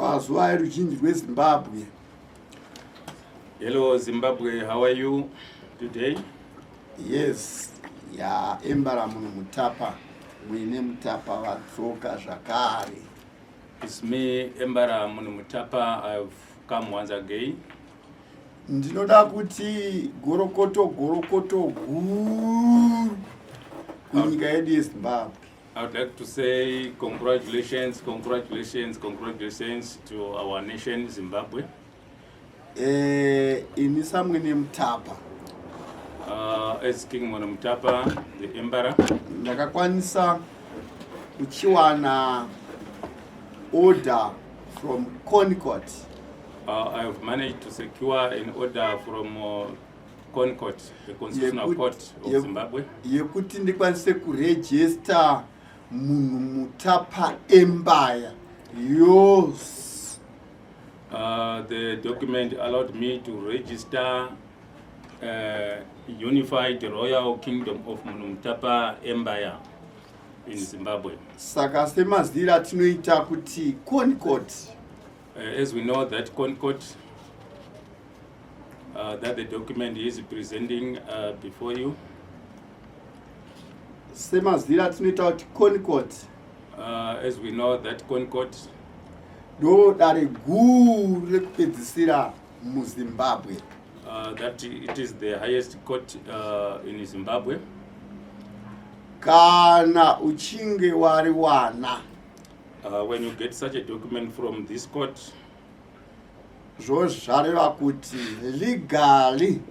Mazuva eruzhinji rweZimbabwe. Hello Zimbabwe, how are you today? Yes, Embara Munhumutapa. Munhumutapa vatsoka zvakare. It's me, Embara Munhumutapa. I've come once again. Ndinoda kuti gorokoto guru kunyika yedu yeZimbabwe. I would like to say congratulations to our nation, Zimbabwe. Ini samwene Mutapa. As King Munhumutapa, the Embara. Ndakakwanisa kuchiwana order from Concord. I have managed to secure an order from Concord, the Constitutional Court of Zimbabwe. Yekuti ndikwanise kuregister Munhumutapa Empire. Yours. The document allowed me to register Unified Royal Kingdom of Munhumutapa Empire in Zimbabwe. Saka semazira tinoita kuti Concord. As we know that Concord, that the document is presenting before you. Semazira tinoita kuti Concord. As we know that Concord do dare guru rekupedzisira muZimbabwe. That it is the highest court in Zimbabwe. Kana uchinge wari wana. When you get such a document from this court, zvozvareva kuti legally,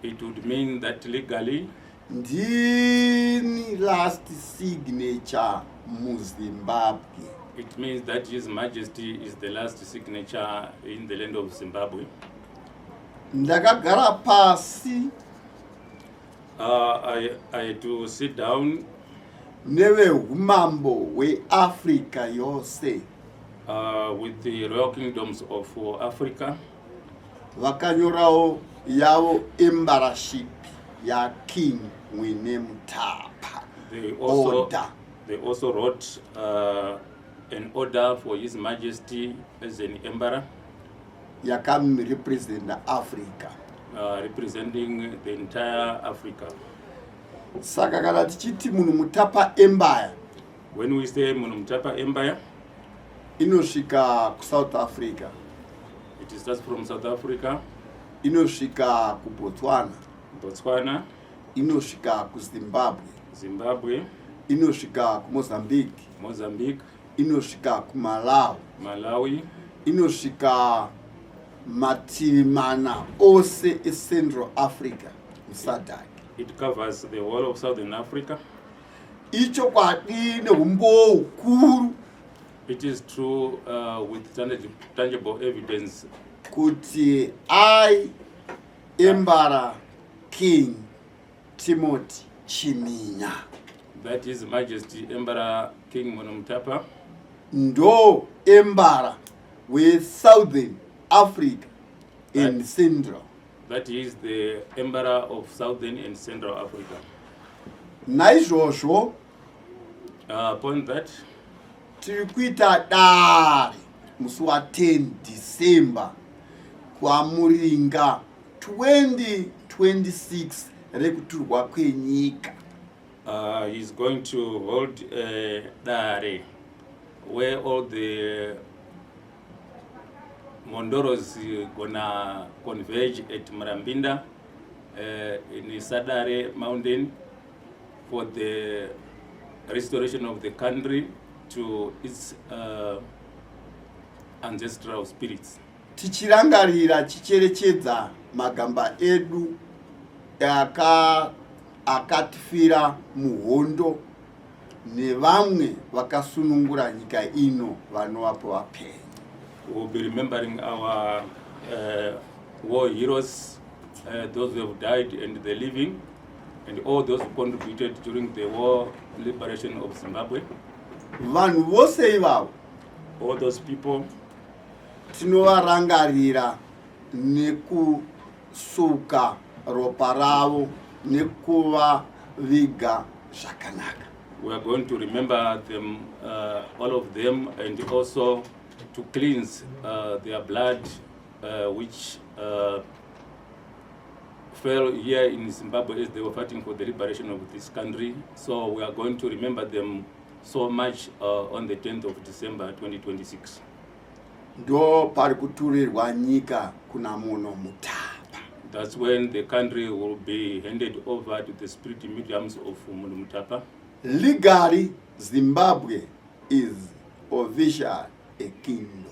it would mean that legally ndini last signature muZimbabwe. It means that His Majesty is the last signature in the land of Zimbabwe. Ndakagara pasi. I had to sit down nevehumambo hweAfrica yose. With the royal kingdoms of Africa. Vakanyorawo yavo embaraship ya King Munhumutapa. They also wrote an order for His Majesty as an emperor. Represent Africa. Representing the entire Africa. Saka kana tichiti Munhumutapa Empire. When we say Munhumutapa Empire, inosvika kuSouth Africa. It starts from South Africa. Inosvika kuBotswana. Botswana. Inosvika kuZimbabwe. Zimbabwe. Inosvika kuMozambique. Mozambique. Inosvika kuMalawi. Malawi. Inosvika mativi mana ose eCentral Africa muSADC. It covers the whole of Southern Africa. Icho kwadi nehumbo hukuru. It is true with tangible evidence kuti I, Embara King Timothy Chiminya, that His Majesty Emperor King Munhumutapa, ndo Embara with Southern Africa and Central. That is the Emperor of Southern and Central Africa. Naizvozvo, upon that, tiri kuita dare musi wa10 December kwaMuringa 2026 rekuturwa kwenyika. He's going to hold a dare where all the Mondoros gonna converge at Marambinda in Sadare Mountain for the restoration of the country to its ancestral spirits. Tichirangarira chicherechedza magamba edu akatifira muhondo nevamwe vakasunungura nyika ino vanovapo vapenyu. We'll be remembering our war heroes, those who have died and the living, and all those who contributed during the war liberation of Zimbabwe. Vanhu vose ivavo, all those people, tinovarangarira nekusuka ropa ravo nekuvaviga zvakanaka. We are going to remember them, all of them, and also to cleanse their blood, which fell here in Zimbabwe as they were fighting for the liberation of this country. So we are going to remember them so much on the 10th of December 2026. Ndo pari kuturirwa nyika kuna Munhumutapa. That's when the country will be handed over to the spirit mediums of Munhumutapa. Legally, Zimbabwe is official a kingdom.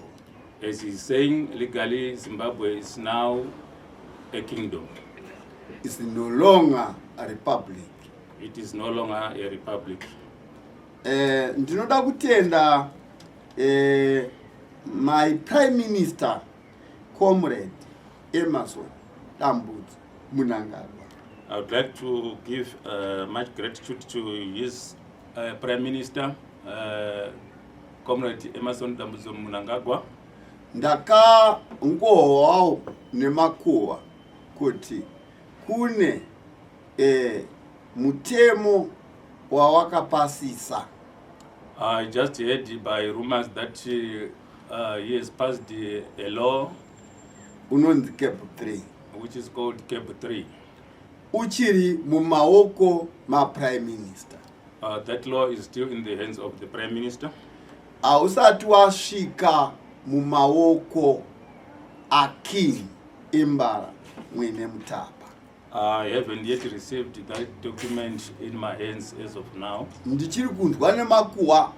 As he's saying, legally, Zimbabwe is now a kingdom. It's no longer a republic. It is no longer a republic. Ndinoda kutenda my Prime Minister, Comrade Emerson Mnangagwa. I would like to give much gratitude to his Prime Minister, Comrade Emerson Mnangagwa. Ndakangohwawo nemakuhwa kuti kune mutemo wawakapasisa. I just heard by rumors that he has passed a law Unonzi Cap 3. which is called Cap 3. Uchiri mumaoko ma Prime Minister. That law is still in the hands of the Prime Minister. Ausati wasvika mumaoko a King Embara Munhumutapa. I haven't yet received that document in my hands as of now. Ndichiri kunzwa nemakuhwa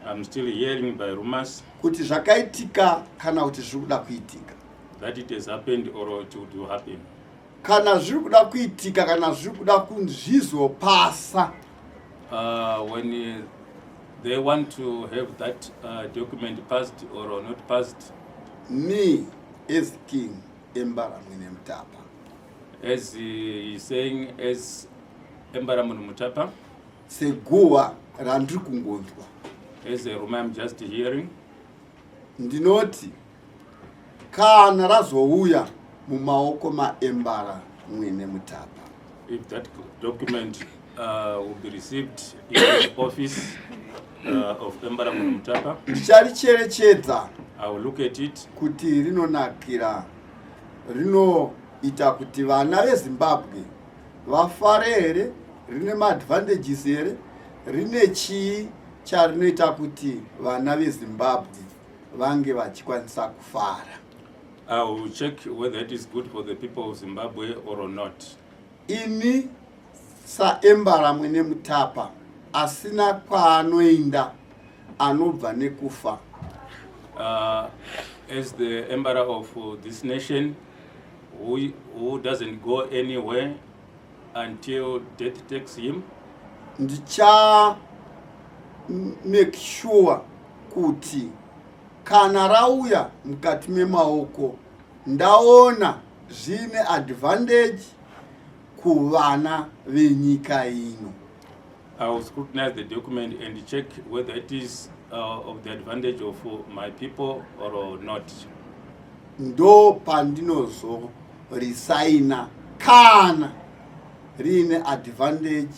I'm still hearing by rumors kuti zvakaitika kana kuti zviri kuda kuitika. that it has happened or it will happen. Kana zviri kuda kuitika kana zviri kuda kuzvizopasa. When they want to have that document passed or not passed, Me as King Embara Munhumutapa, as he is saying, as Embara Munhumutapa, seguwa randiri kungonzwa, as a rumor I'm just hearing, ndinoti kana razouya mumaoko maEmbara Munhumutapa, if that document will be received in the office of Embara Munhumutapa, ndicharicherechedza I will look at it kuti rinonakira, rinoita kuti vana veZimbabwe vafare here, rine maadvantages here, rine chii charinoita kuti vana veZimbabwe vange vachikwanisa kufara. I will check whether it is good for the people of Zimbabwe or not. Ini saEmbara Munhumutapa asina kwaanoenda anobva nekufa. As the Embara of this nation, who doesn't go anywhere until death takes him, Ndicha make sure kuti kana rauya mukati memaoko ndaona zvine advantage kuvana venyika ino. I will scrutinize the document and check whether it is of the advantage of my people or not. Ndo pandinozo risaina kana rine advantage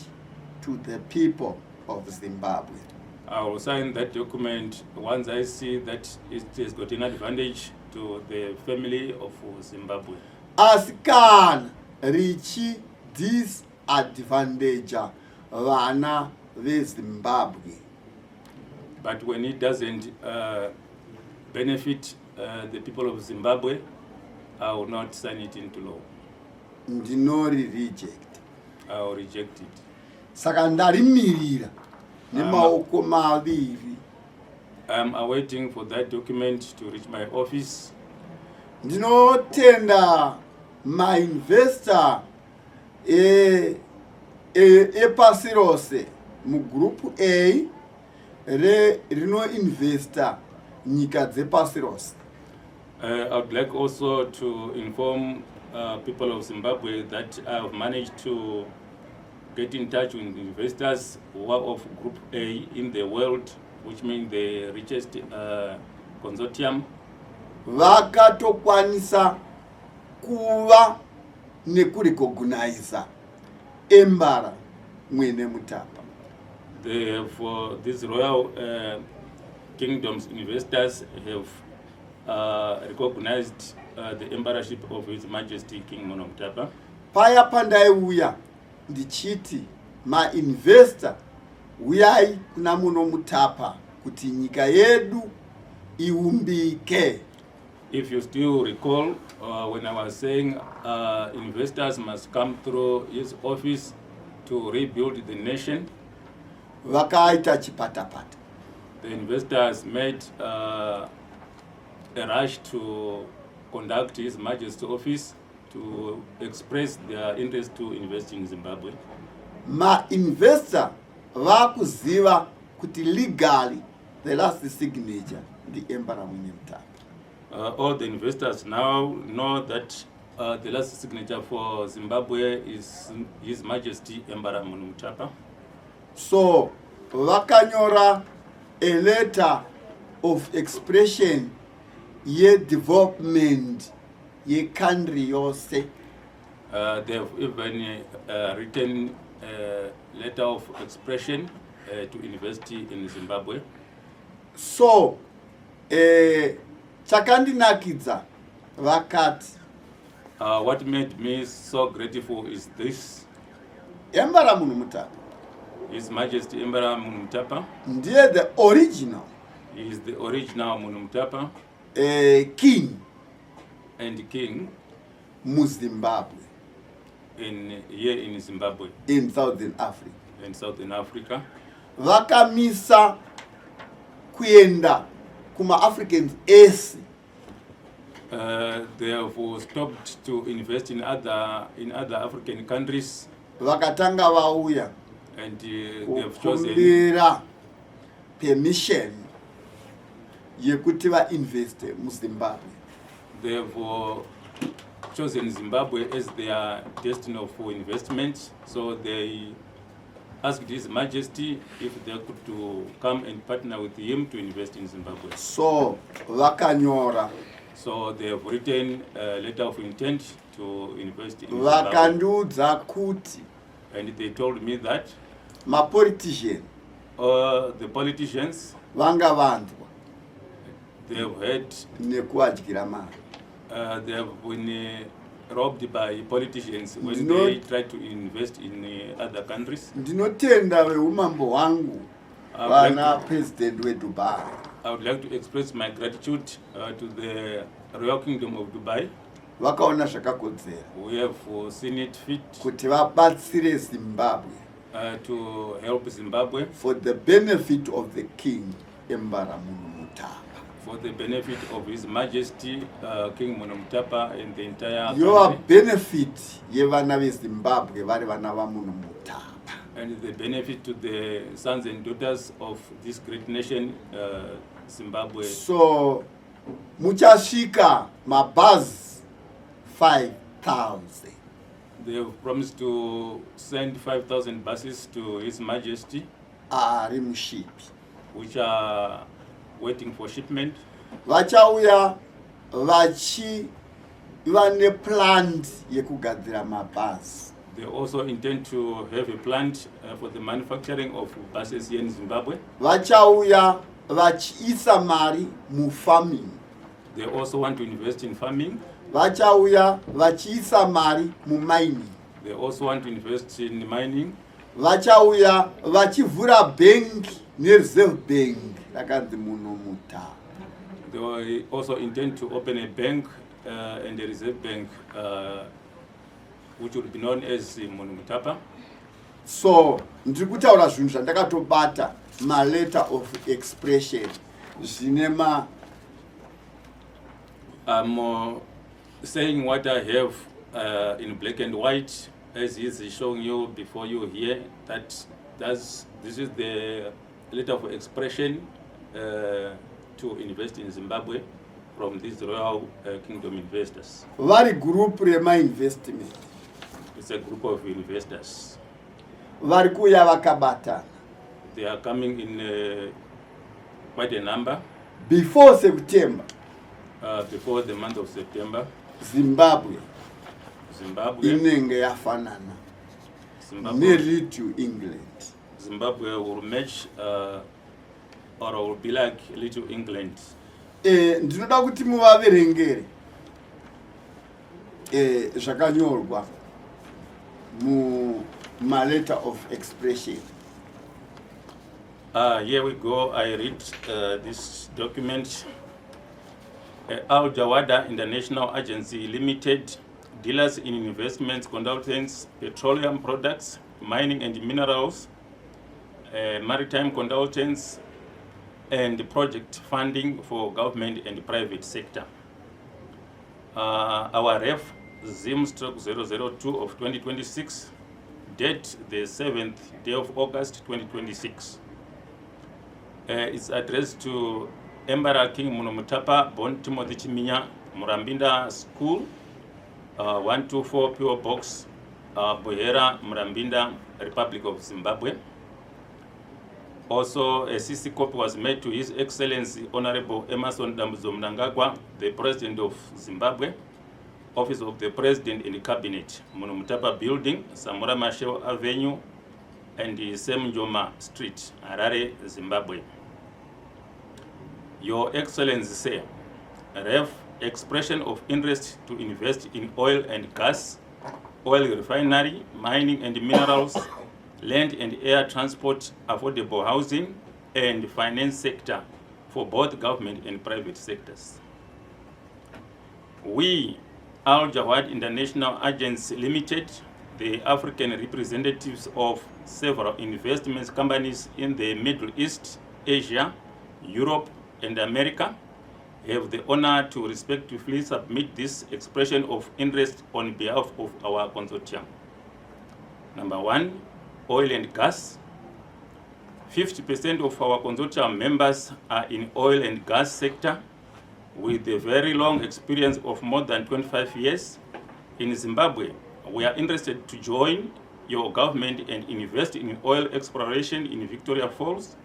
to the people of Zimbabwe. I will sign that document once I see that it has got an advantage to the family of Zimbabwe. Asi kana richi disadvantage vana veZimbabwe, But when it doesn't benefit the people of Zimbabwe, I will not sign it into law. ndinori reject. I will reject it. Saka ndarimirira nemaoko maviri. I'm awaiting for that document to reach my office. Ndinotenda mainvestor epasi rose mugrupu A rinoinvesta nyika dzepasi rose. I would like also to inform people of Zimbabwe that I have managed to get in touch with investors who are of Group A in the world, which means the richest consortium. Vakatokwanisa kuva nekurecognize Embara Munhumutapa. They have this royal kingdom's investors have recognized the emperorship of His Majesty King Munhumutapa. Paya pandaiuya ndichiti ma-investor uyai kuna Munhumutapa kuti nyika yedu iumbike. If you still recall, when I was saying investors must come through his office to rebuild the nation, Vakaita chipatapata. the investors made a rush to conduct His Majesty's office to express their interest to invest in Zimbabwe. Ma-investor vakuziva kuti legally the last signature the Emperor Munhumutapa. All the investors now know that the last signature for Zimbabwe is His Majesty Emperor Munhumutapa. So vakanyora a letter of expression ye development ye country yose. They have even written a letter of expression to invest in Zimbabwe. So chakandinakidza vakati What made me so grateful is this: Emperor Munhumutapa His Majesty Emperor Munhumutapa. ndiye the original He is the original Munhumutapa king and king muZimbabwe here in Zimbabwe, in Southern Africa. in Southern Africa. Vakamisa kuenda kuma Africans ese. They have stopped to invest in other African countries, Vakatanga vauya and they have chosen kukumbira permission yekuti vainveste muZimbabwe. they have chosen Zimbabwe as their destination for investment. So they asked His Majesty if they could to come and partner with him to invest in Zimbabwe. So vakanyora So they have written a letter of intent to invest in Zimbabwe. vakandiudza kuti And they told me that mapolitician the politicians, vanga vanzwa they have heard, nekuadyira mari. they have been robbed by politicians when No. they try to invest in other countries. Ndinotenda veumambo hwangu I would vana like president weDubai I would like to express my gratitude to the Royal Kingdom of Dubai. vakaona zvakakodzera We have seen it fit kuti vabatsire Zimbabwe to help Zimbabwe for the benefit of the king Emperor Munhumutapa. for the benefit of His Majesty King Munhumutapa and the entire Your country, benefit yevana veZimbabwe vari vana vaMunhumutapa. and the benefit to the sons and daughters of this great nation, Zimbabwe. So muchasvika mabhazi 5,000 They have promised to send 5,000 buses to His Majesty, ari mushipi. which are waiting for shipment. Vachauya vachiva neplant yekugadzira mabhazi. They also intend to have a plant for the manufacturing of buses here in Zimbabwe. Vachauya vachiisa mari mufarming. They also want to invest in farming. Vachauya vachiisa mari mumining. They also want to invest in mining. Vachauya vachivhura bank nereserve bank rakanzi Munhumutapa. They also intend to open a bank and a reserve bank which would be known as Munhumutapa. So ndiri kutaura zvinhu zvandakatobata maletter of expression zvine ma. I'm saying what I have in black and white, as he's showing you before you here, that this is the letter of expression to invest in Zimbabwe from these Royal Kingdom investors. Vari group rema-investment. It's a group of investors. Vari kuuya vakabatana. They are coming in quite a number. Before September, Before the month of September, Zimbabwe inenge yafanana nearly to England. Zimbabwe will match or will be like Little England. Ndinoda kuti muvaverengere zvakanyorwa letter of expression. Here we go. I read this document. Al Jawada International Agency Limited, dealers in investments, consultants, petroleum products, mining and minerals, maritime consultants, and project funding for government and private sector. Our ref ZIM/002 of 2026, date the 7th day of August 2026. It's addressed to Emperor King Munhumutapa, born Timothy Chiminya, Murambinda School, 124 PO Box, Bohera, Murambinda, Republic of Zimbabwe. Also, a CC copy was made to His Excellency Honorable Emerson Dambudzo Mnangagwa, the President of Zimbabwe, Office of the President in the Cabinet, Munhumutapa Building, Samora Machel Avenue, and the Semjoma Street, Harare, Zimbabwe. Your Excellency, say, ref expression of interest to invest in oil and gas, oil refinery, mining and minerals, land and air transport, affordable housing, and finance sector for both government and private sectors. We, Al Jawad International Agency Limited, the African representatives of several investment companies in the Middle East, Asia, Europe, and America, have the honor to respectfully submit this expression of interest on behalf of our consortium. Number one, oil and gas. 50% of our consortium members are in oil and gas sector with a very long experience of more than 25 years. In Zimbabwe, we are interested to join your government and invest in oil exploration in Victoria Falls.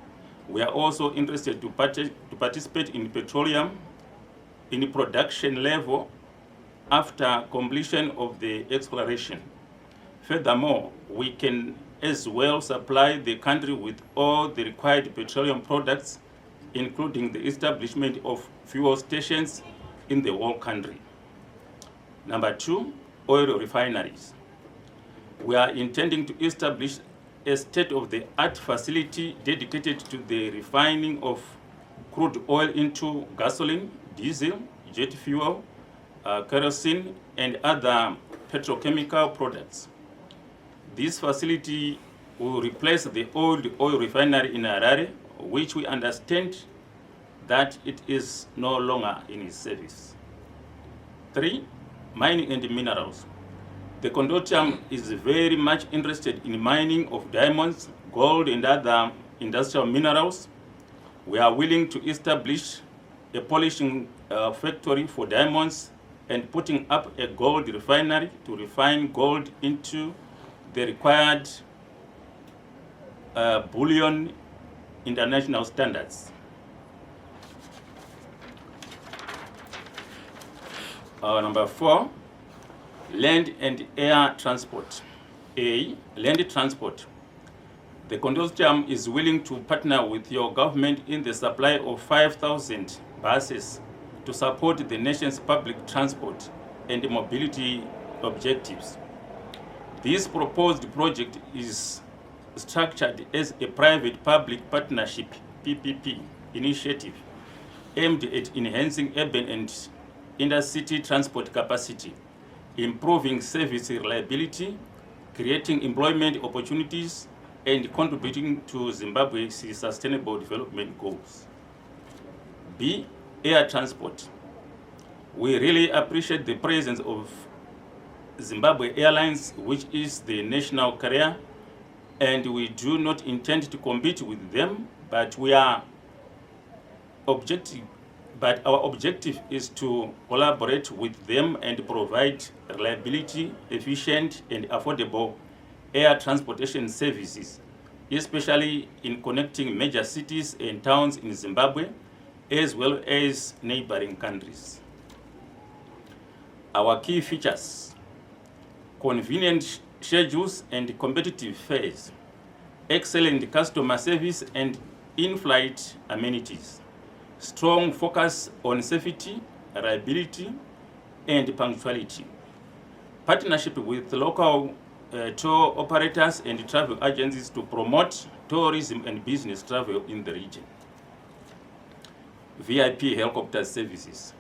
We are also interested to participate in petroleum in production level after completion of the exploration. Furthermore, we can as well supply the country with all the required petroleum products, including the establishment of fuel stations in the whole country. Number two, oil refineries. We are intending to establish a state-of-the-art facility dedicated to the refining of crude oil into gasoline, diesel, jet fuel, kerosene, and other petrochemical products. This facility will replace the old oil refinery in Harare, which we understand that it is no longer in its service. 3, mining and minerals. The consortium is very much interested in mining of diamonds, gold, and other industrial minerals. We are willing to establish a polishing factory for diamonds and putting up a gold refinery to refine gold into the required bullion international standards. Number 4, land and air transport. A, land transport. The consortium is willing to partner with your government in the supply of 5,000 buses to support the nation's public transport and mobility objectives. This proposed project is structured as a private-public partnership (PPP) initiative aimed at enhancing urban and intercity transport capacity, improving service reliability, creating employment opportunities, and contributing to Zimbabwe's sustainable development goals. B, air transport. We really appreciate the presence of Zimbabwe Airlines, which is the national carrier, and we do not intend to compete with them, but our objective is to collaborate with them and provide reliability, efficient, and affordable air transportation services, especially in connecting major cities and towns in Zimbabwe, as well as neighboring countries. Our key features: convenient schedules and competitive fares, excellent customer service, and in-flight amenities, strong focus on safety, reliability, and punctuality, partnership with local tour operators and travel agencies to promote tourism and business travel in the region. VIP helicopter services.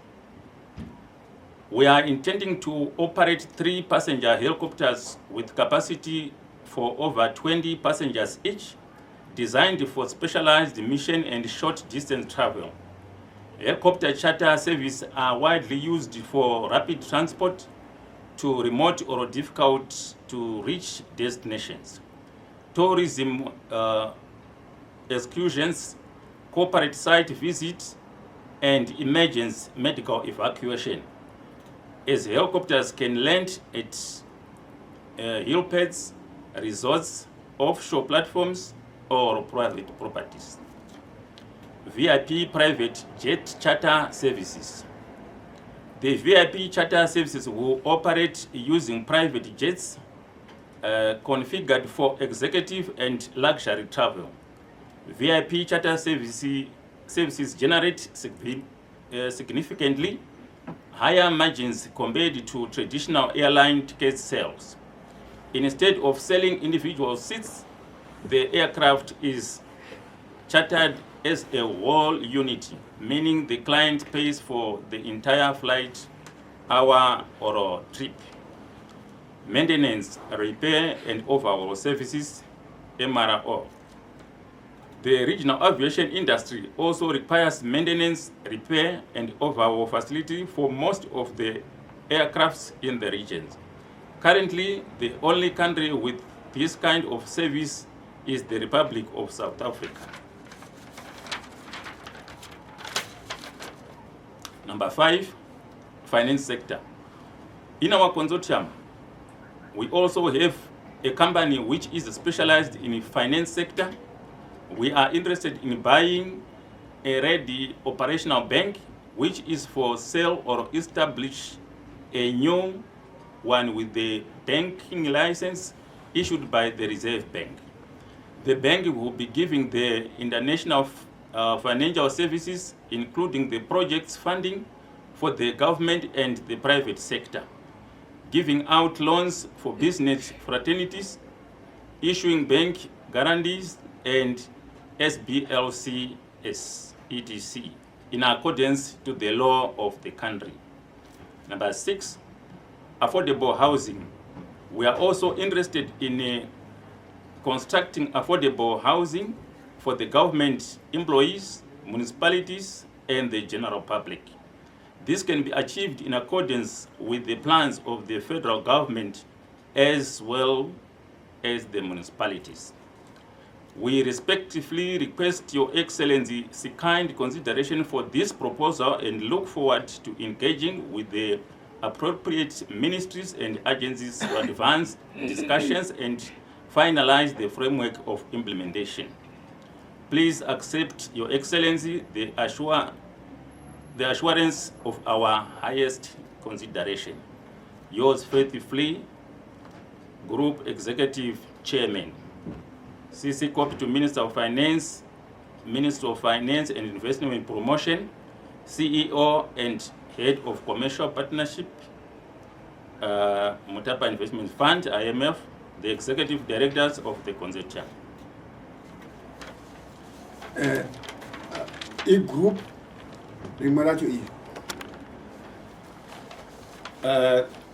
We are intending to operate 3 passenger helicopters with capacity for over 20 passengers each, designed for specialized mission and short distance travel. Helicopter charter services are widely used for rapid transport to remote or difficult to reach destinations, tourism excursions, corporate site visits, and emergency medical evacuation, as helicopters can land at helipads, resorts, offshore platforms, or private properties. VIP private jet charter services. The VIP charter services will operate using private jets configured for executive and luxury travel. VIP charter services generate significantly higher margins compared to traditional airline ticket sales. Instead of selling individual seats, the aircraft is chartered as a whole unit, meaning the client pays for the entire flight, hour, or trip. Maintenance, repair, and overhaul services, MRO. The regional aviation industry also requires maintenance, repair, and overhaul facility for most of the aircrafts in the region. Currently, the only country with this kind of service is the Republic of South Africa. Number 5, finance sector. In our consortium, we also have a company which is specialized in the finance sector. We are interested in buying a ready operational bank which is for sale or establish a new one with the banking license issued by the Reserve Bank. The bank will be giving the international financial services, including the projects funding for the government and the private sector, giving out loans for business fraternities, issuing bank guarantees, and SBLCs, etc., in accordance to the law of the country. Number 6, affordable housing. We are also interested in constructing affordable housing for the government employees, municipalities, and the general public. This can be achieved in accordance with the plans of the federal government as well as the municipalities. We respectfully request Your Excellency's kind consideration for this proposal and look forward to engaging with the appropriate ministries and agencies to advance discussions and finalize the framework of implementation. Please accept, Your Excellency, the assurance of our highest consideration. Yours faithfully, Group Executive Chairman. CC copy to Minister of Finance, Minister of Finance and Investment and Promotion, CEO and Head of Commercial Partnership, Munhumutapa Investment Fund, IMF, the Executive Directors of the consortium. Group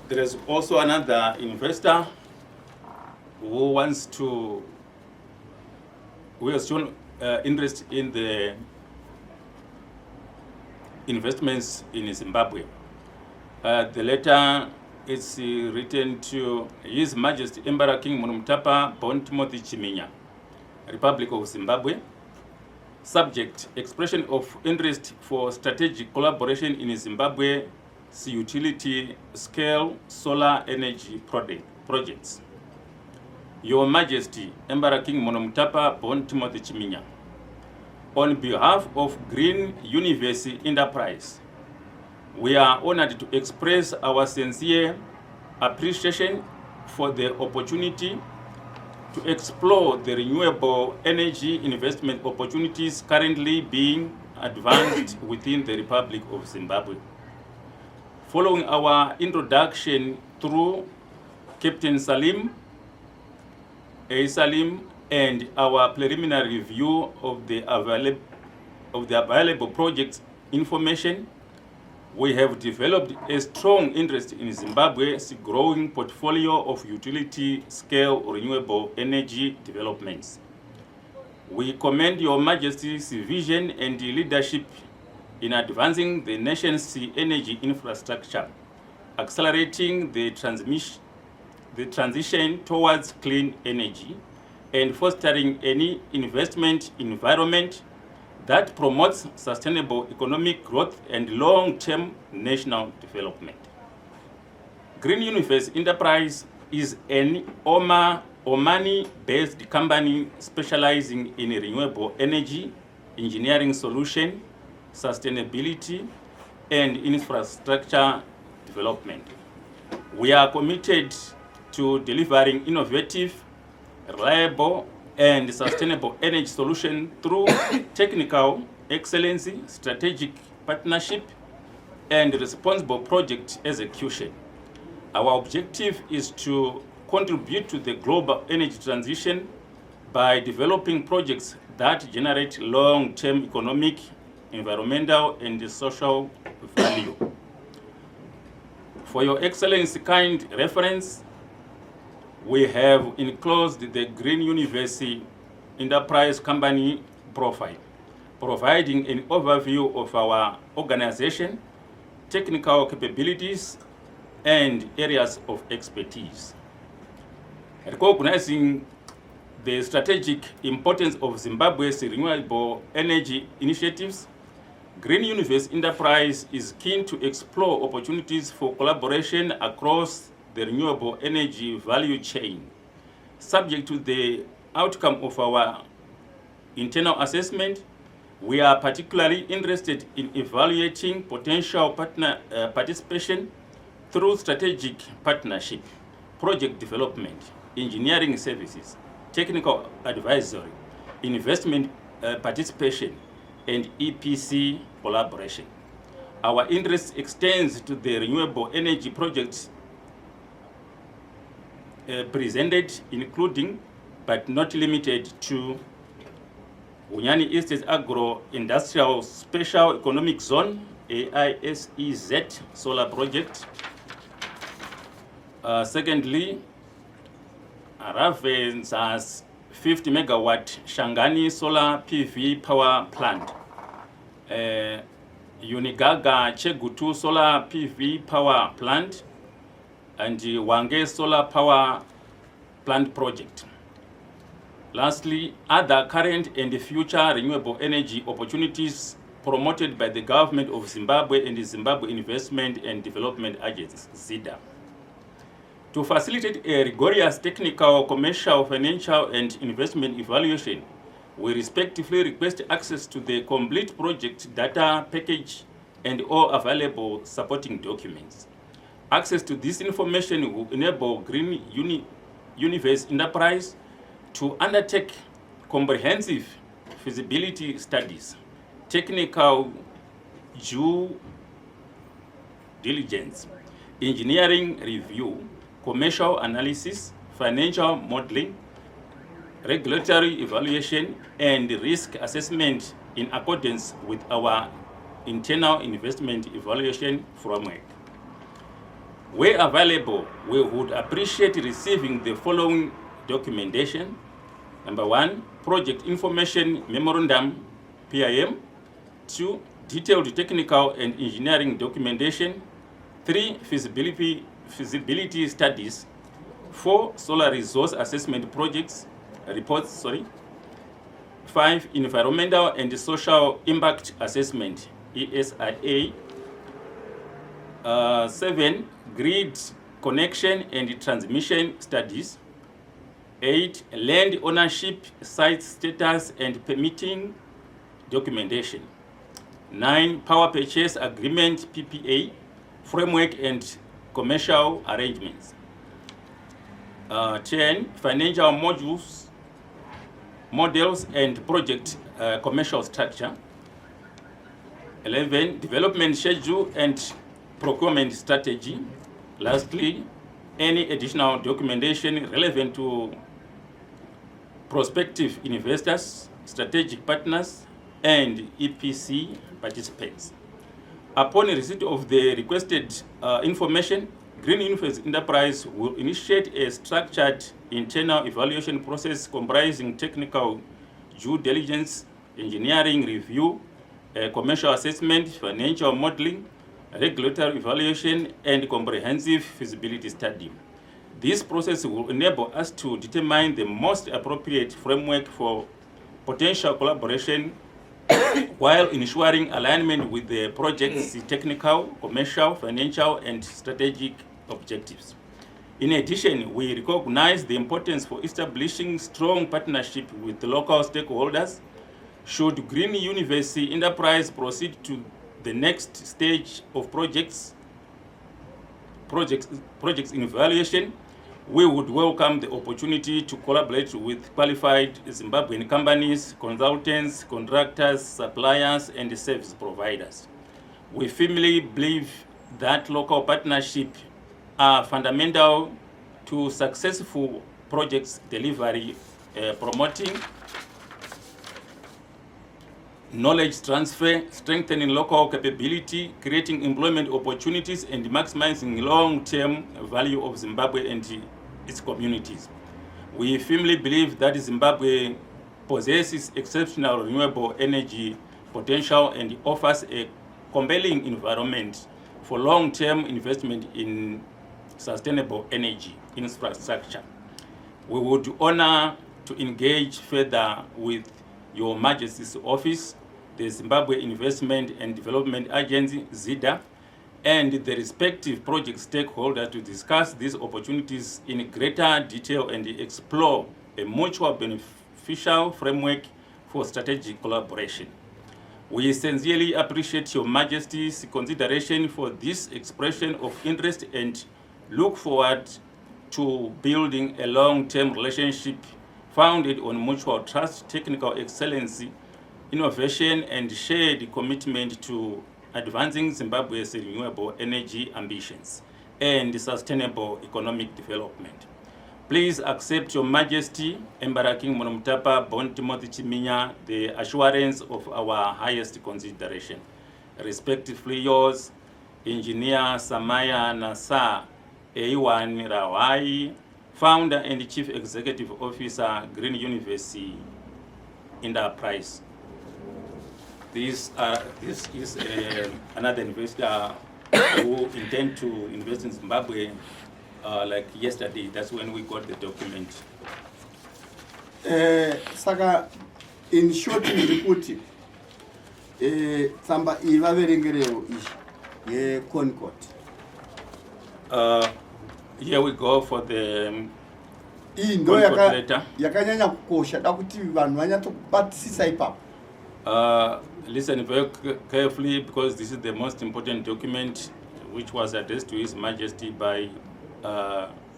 there is also another investor who has shown interest in the investments in Zimbabwe. The letter is written to His Majesty Emperor King Munhumutapa Bon Timothy Chiminya, Republic of Zimbabwe. Subject: expression of interest for strategic collaboration in Zimbabwe's utility scale solar energy projects. Your Majesty Emperor King Munhumutapa Bon Timothy Chiminya, on behalf of Green Universe Enterprise, we are honored to express our sincere appreciation for the opportunity to explore the renewable energy investment opportunities currently being advanced within the Republic of Zimbabwe. Following our introduction through Captain Salim, and our preliminary review of the available project information, we have developed a strong interest in Zimbabwe's growing portfolio of utility-scale renewable energy developments. We commend Your Majesty's vision and leadership in advancing the nation's energy infrastructure, accelerating the transition towards clean energy, and fostering any investment environment that promotes sustainable economic growth and long-term national development. Green Universe Enterprise is an Omani-based company specializing in renewable energy, engineering solution, sustainability, and infrastructure development. We are committed to delivering innovative, reliable, and sustainable energy solution through technical excellence, strategic partnership, and responsible project execution. Our objective is to contribute to the global energy transition by developing projects that generate long-term economic, environmental, and social value. For Your Excellency kind reference, we have enclosed the Green University Enterprise Company profile, providing an overview of our organization, technical capabilities, and areas of expertise. Recognizing the strategic importance of Zimbabwe's renewable energy initiatives, Green Universe Enterprise is keen to explore opportunities for collaboration across the renewable energy value chain. Subject to the outcome of our internal assessment, we are particularly interested in evaluating potential participation through strategic partnership, project development, engineering services, technical advisory, investment participation, and EPC collaboration. Our interest extends to the renewable energy projects presented, including but not limited to Unyani Eastern Agro-Industrial Special Economic Zone, AISEZ solar project. Secondly, Raven's 50 megawatt Shangani solar PV power plant. Unigaga Chegutu solar PV power plant, and the Wange solar power plant project. Lastly, other current and future renewable energy opportunities promoted by the government of Zimbabwe and the Zimbabwe Investment and Development Agency, ZIDA. To facilitate a rigorous technical, commercial, financial, and investment evaluation, we respectively request access to the complete project data package and all available supporting documents. Access to this information will enable Green Universe Enterprise to undertake comprehensive feasibility studies, technical due diligence, engineering review, commercial analysis, financial modeling, regulatory evaluation, and risk assessment in accordance with our internal investment evaluation framework. Where available, we would appreciate receiving the following documentation. Number 1, project information memorandum, PIM. 2, detailed technical and engineering documentation. 3, feasibility studies. 4, solar resource assessment projects, reports. 5, environmental and social impact assessment, ESIA. 7, grid connection and transmission studies. 8, land ownership, site status and permitting documentation. 9, power purchase agreement, PPA, framework and commercial arrangements. 10, financial models and project commercial structure. 11, development schedule and procurement strategy. Lastly, any additional documentation relevant to prospective investors, strategic partners, and EPC participants. Upon receipt of the requested information, Green Universe Enterprise will initiate a structured internal evaluation process comprising technical due diligence, engineering review, commercial assessment, financial modeling, regulatory evaluation, and comprehensive feasibility study. This process will enable us to determine the most appropriate framework for potential collaboration while ensuring alignment with the project's technical, commercial, financial, and strategic objectives. In addition, we recognize the importance for establishing strong partnership with the local stakeholders. Should Green University Enterprise proceed to the next stage of projects in evaluation, we would welcome the opportunity to collaborate with qualified Zimbabwean companies, consultants, contractors, suppliers, and service providers. We firmly believe that local partnerships are fundamental to successful projects delivery, promoting knowledge transfer, strengthening local capability, creating employment opportunities, and maximizing long-term value of Zimbabwe and its communities. We firmly believe that Zimbabwe possesses exceptional renewable energy potential and offers a compelling environment for long-term investment in sustainable energy infrastructure. We would honor to engage further with Your Majesty's Office, the Zimbabwe Investment and Development Agency, ZIDA, and the respective project stakeholders to discuss these opportunities in greater detail and explore a mutual beneficial framework for strategic collaboration. We sincerely appreciate Your Majesty's consideration for this expression of interest and look forward to building a long-term relationship founded on mutual trust, technical excellence, innovation, and shared commitment to advancing Zimbabwe's renewable energy ambitions and sustainable economic development. Please accept Your Majesty, Emperor King Munhumutapa Bon Timothy Chiminya, the assurance of our highest consideration. Respectively yours, Engineer Samaya Nasa Eiwan Rawai, Founder and Chief Executive Officer, Green University Enterprise. This is another investor who intend to invest in Zimbabwe like yesterday. That's when we got the document. Saka, in short, ndikuti tsamba iyi vaverengerewo iyi yeConcord. Here we go for the iyi ndo yakanyanya kukosha da kuti vanhu vanyatsokubatisisa ipapo. Listen very carefully, because this is the most important document which was addressed to His Majesty by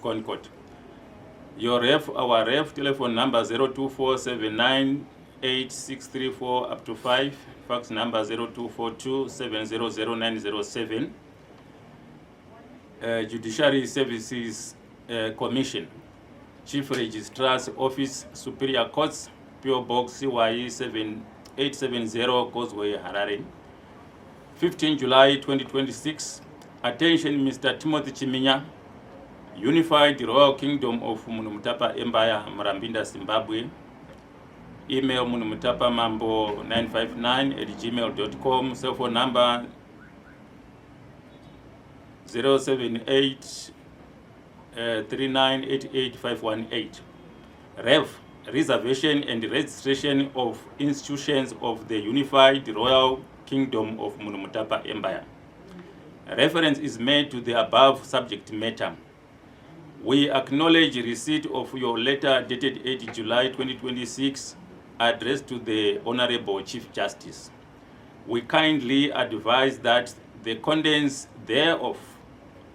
Concord. Your ref, our ref, telephone number 024798634 up to 5, fax number 0242700907. Judiciary Services Commission, Chief Registrar's Office, Superior Courts, PO Box CYE 7870, Causeway, Harare. 15 July 2026. Attention, Mr. Timothy Chiminya, Unified Royal Kingdom of Munhumutapa Empire, Marambinda, Zimbabwe. Email munhumutapamambo959@gmail.com. Cell phone number 078 3988518. Rev, reservation and registration of institutions of the Unified Royal Kingdom of Munhumutapa Empire. Reference is made to the above subject matter. We acknowledge receipt of your letter dated 8 July 2026, addressed to the Honorable Chief Justice. We kindly advise that the contents thereof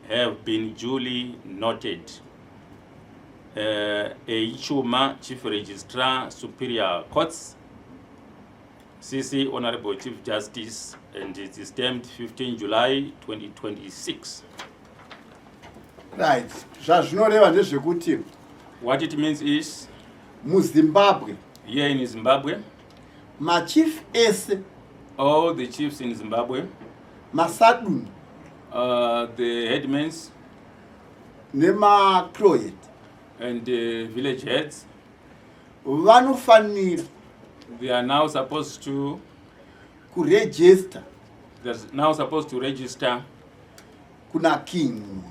have been duly noted. A Chuma, Chief Registrar, Superior Courts, CC Honorable Chief Justice, and it is termed 15 July 2026. Right. Zvazvinoreva ndezvekuti What it means is, muZimbabwe here in Zimbabwe, machief ese all the chiefs in Zimbabwe, masaduni the headmen nemacroyet and the village heads, vanofanira they are now supposed to kuregister register kuna king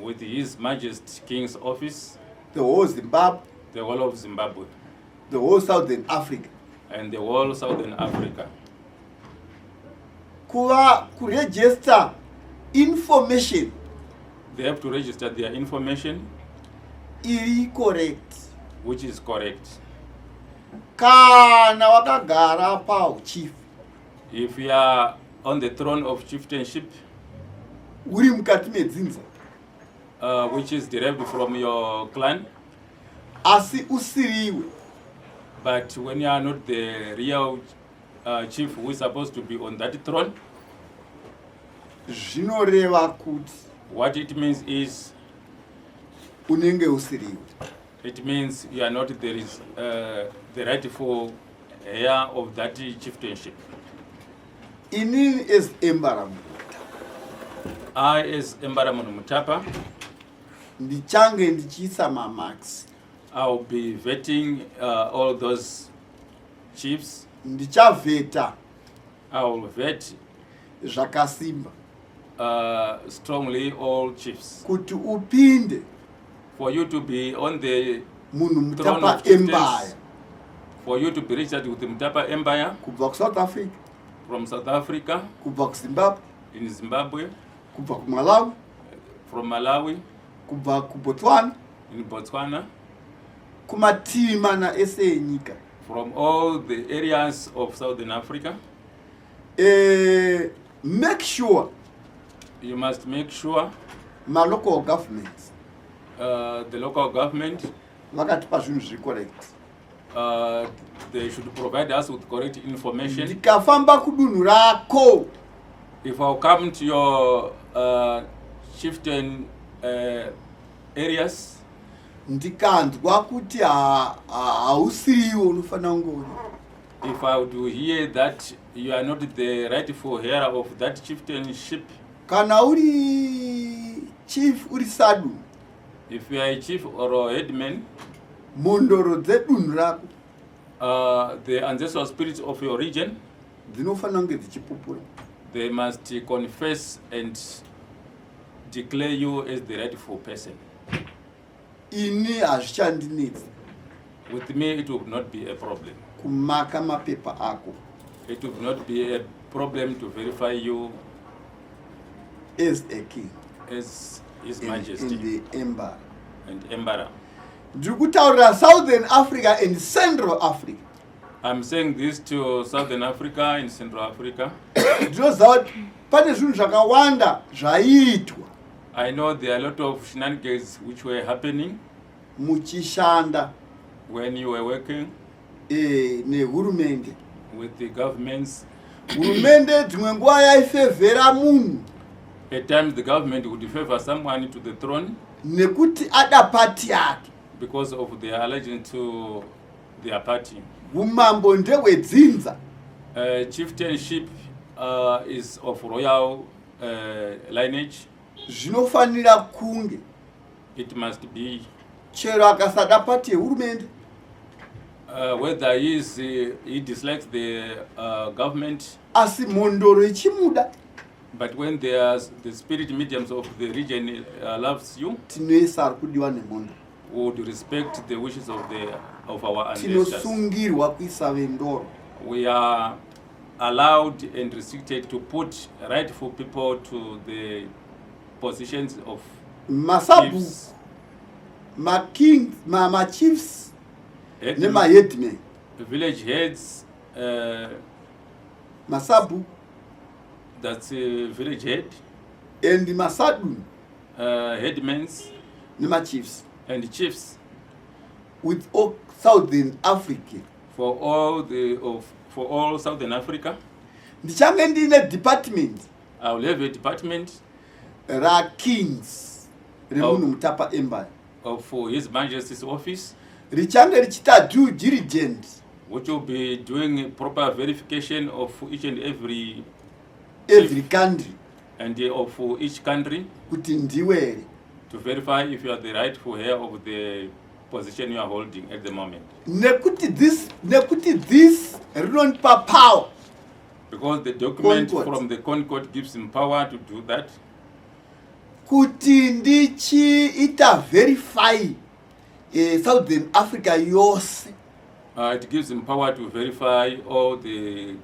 with His Majesty King's office, the whole Zimbabwe, the whole of Zimbabwe, the whole Southern Africa. and the whole Southern Africa. Kuregister information They have to register their information, iri correct. which is correct. Kana wakagara pauchief If you are on the throne of chieftainship, uri mukati medzinza which is derived from your clan, asi usiriwe, but when you are not the real chief who is supposed to be on that throne, zvinoreva kuti what it means is, unenge usiriwe. it means you are not the rightful heir of that chieftainship. Inini as Embaramu I, as Embara Munhumutapa, ndichange ndichiisa mamax, I'll be vetting all those chiefs. ndichavheta I will vet zvakasimba strongly all chiefs. kuti upinde For you to be on the Munhumutapa throne of Empire chieftains, for you to be registered with the Mutapa Empire kubva kuSouth Africa, from South Africa, kubva kuZimbabwe, in Zimbabwe, kubva kuMalawi, from Malawi, kubva kuBotswana, in Botswana, kumativi mana ese enyika. from all the areas of Southern Africa. Make sure You must make sure ma local governments the local government, vakatipa zvinhu zviri correct. they should provide us with correct information. Ndikafamba kudunhu rako If I'll come to your chieftain areas, ndikanzwa kuti hausiriwo unofanira kunge uri, if I would hear that you are not the rightful heir of that chieftainship, kana uri chief uri sadu, if you are a chief or a headman, mondoro dzedunhu rako the ancestral spirits of your region, dzinofanira kunge dzichipupura. they must confess and declare you as the rightful person. Ini hazvichandinetsi With me, it would not be a problem. kumaka mapepa ako It would not be a problem to verify you as a king as His in Majesty the empire. and Embara. Ndiri kutaurira Southern Africa and Central Africa. I'm saying this to Southern Africa and Central Africa. Ndinoziva kuti pane zvinhu zvakawanda zvaiitwa I know there are a lot of shenanigans which were happening muchishanda when you were working nehurumende. with the governments. Hurumende dzimwe nguva yaifevhera munhu At times the government would favor someone to the throne nekuti ada pati yake. because of their allegiance to their party. Umambo ndehwedzinza, Chieftainship is of royal lineage. zvinofanira kunge It must be chero akasada pati yehurumende, whether he dislikes the government, asi mondoro ichimuda, but when there's the spirit mediums of the region loves you, tinoisa ari kudiwa nemondo, would respect the wishes of our ancestors. tinosungirwa kuisa vendoro. We are allowed and restricted to put rightful people to the positions of Masabu, chiefs, makings, machiefs headmen, nemaheadmen. village heads, Masabu that's a village head, and masadun headmen nemachiefs and chiefs. with all Southern Africa. for all Southern Africa. Ndichange ndine department I will have a department ra-Kings remunhumutapa Empire of His Majesty's office, richange richita due diligence which will be doing proper verification of each and every country and of each country kuti ndiwe here, to verify if you are the rightful heir of the position you are holding at the moment. nekuti this rinonipa power Because the document Concord. from the Concord gives him power to do that, kuti ndichiita verify Southern Africa yose it gives him power to verify all the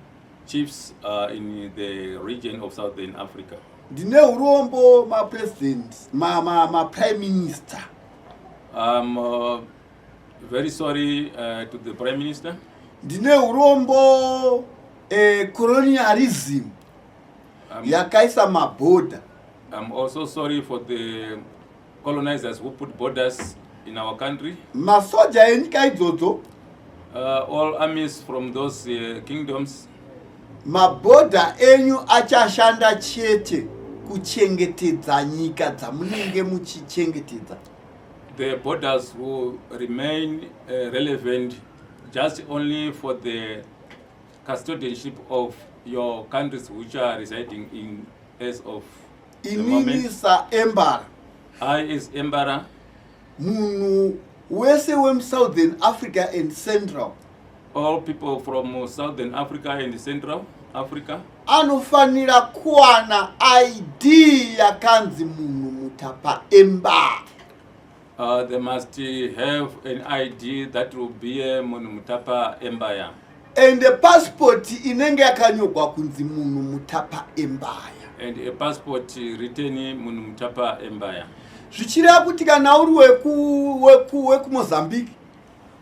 chiefs in the region of Southern Africa. ndine urombo mapresident prime minister I'm very sorry to the Prime Minister. ndine urombo colonialism yakaisa maborder. I'm also sorry for the colonizers who put borders in our country. Masoja enyika idzodzo All armies from those kingdoms, mabhodha enyu achashanda chete kuchengetedza nyika dzamunenge muchichengetedza. the borders will remain relevant just only for the custodianship of your countries which are residing in as of the Inini moment. sa Embara I is Embara, munhu wese Southern Africa and Central all people from Southern Africa and Central Africa anofanira kuwana ID yakanzi Munhumutapa Embara. they must have an ID that will be a Munhumutapa Empire. And the passport inenge yakanyorwa kunzi Munhumutapa Empire. And a passport written Munhumutapa Empire. Zvichireva kuti kana uri weku Mozambique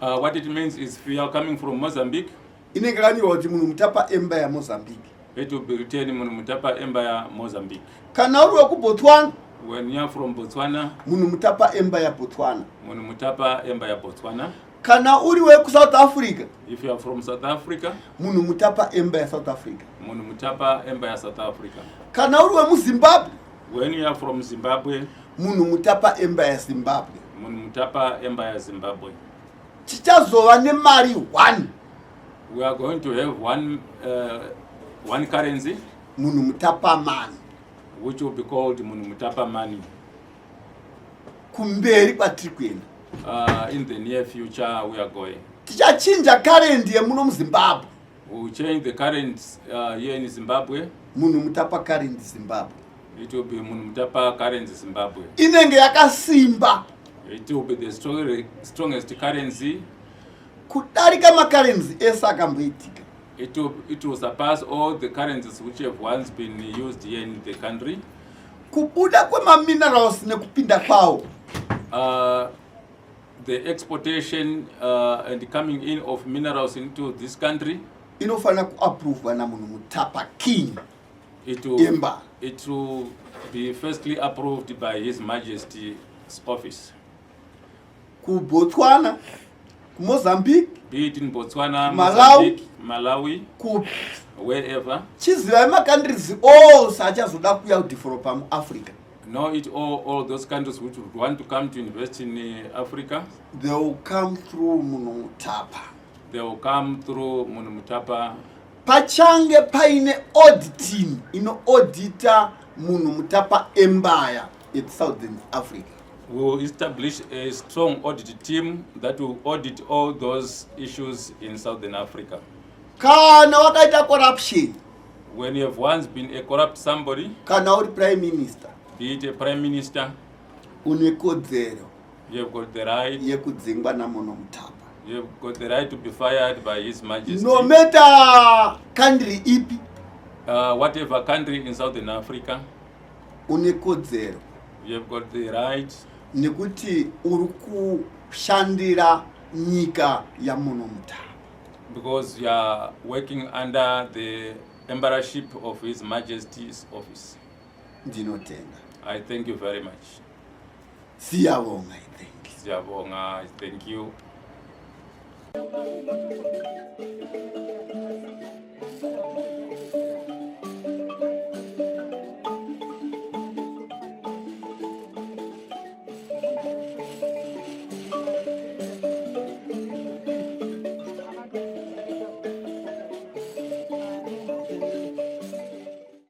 What it means is if you are coming from Mozambique, inenge yakanyorwa kuti Munhumutapa Empire Mozambique. it will be written Munhumutapa Empire Mozambique. Kana uri weku Botswana When you are from Botswana, Munhumutapa Empire Botswana. Munhumutapa Empire Botswana. Kana uri weku South Africa If you are from South Africa, Munhumutapa Empire South Africa. Munhumutapa Empire South Africa. Kana uri wemuZimbabwe When you are from Zimbabwe, Munhumutapa Empire Zimbabwe. Munhumutapa Empire Zimbabwe. Tichazova nemari 1 We are going to have one currency Munhumutapa money which will be called Munhumutapa money. kumberi kwatiri kuenda. In the near future, we are going. Tichachinja currency yemuno muZimbabwe. We will change the currency here in Zimbabwe. Munhumutapa currency Zimbabwe It will be Munhumutapa currency Zimbabwe. inenge yakasimba It will be the strongest currency. kudarika macurrency ese akamboitika. It will surpass all the currencies which have once been used here in the country. Kubuda kwemaminerals nekupinda kwawo The exportation and coming in of minerals into this country, inofanira kuappruvwa naMunhumutapa King it will Empire. it will be firstly approved by His Majesty's office. KuBotswana, kuMozambique, Be it in Botswana, Malawi. Mozambique, Malawi, kupi. wherever. Chizivai macountries ose achazoda kuuya kudevelopa muAfrica. Know it all those countries which would want to come to invest in Africa, They will come through Munhumutapa. they will come through Munhumutapa. Pachange paine auditing inoaudita Munhumutapa Empire in Southern Africa. We will establish a strong audit team that will audit all those issues in Southern Africa. Kana wakaita corruption, When you have once been a corrupt somebody, kana uri prime minister, be it a prime minister, une kodzero you have got the right. yekudzingwa naMunhumutapa. You have got the right to be fired by His Majesty. No matter country ipi, Whatever country in Southern Africa, une kodzero you have got the right nekuti uri kushandira nyika yaMunhumutapa. because you are working under the emperorship of His Majesty's office. Ndinotenda. I thank you very much. Siyabonga, I think. Siyabonga, thank you.